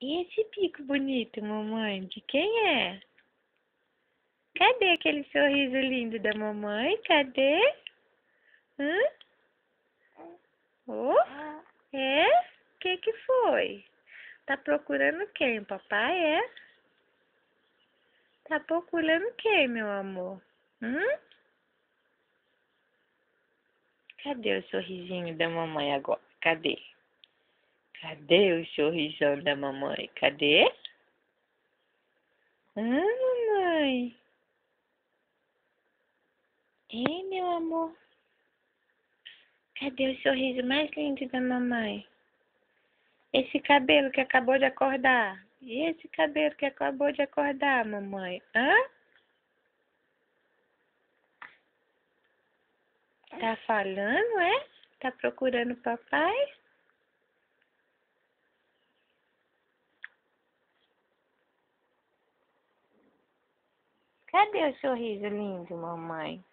E esse bico bonito, mamãe? De quem é? Cadê aquele sorriso lindo da mamãe? Cadê? Hã? Oh, é? Que foi? Tá procurando quem, papai, é? Tá procurando quem, meu amor? Cadê o sorrisinho da mamãe agora? Cadê? Cadê o sorrisão da mamãe? Cadê? Mamãe. Ei, meu amor. Cadê o sorriso mais lindo da mamãe? Esse cabelo que acabou de acordar. E esse cabelo que acabou de acordar, mamãe? Hã? Tá falando, é? Tá procurando papai? Cadê o sorriso lindo, mamãe?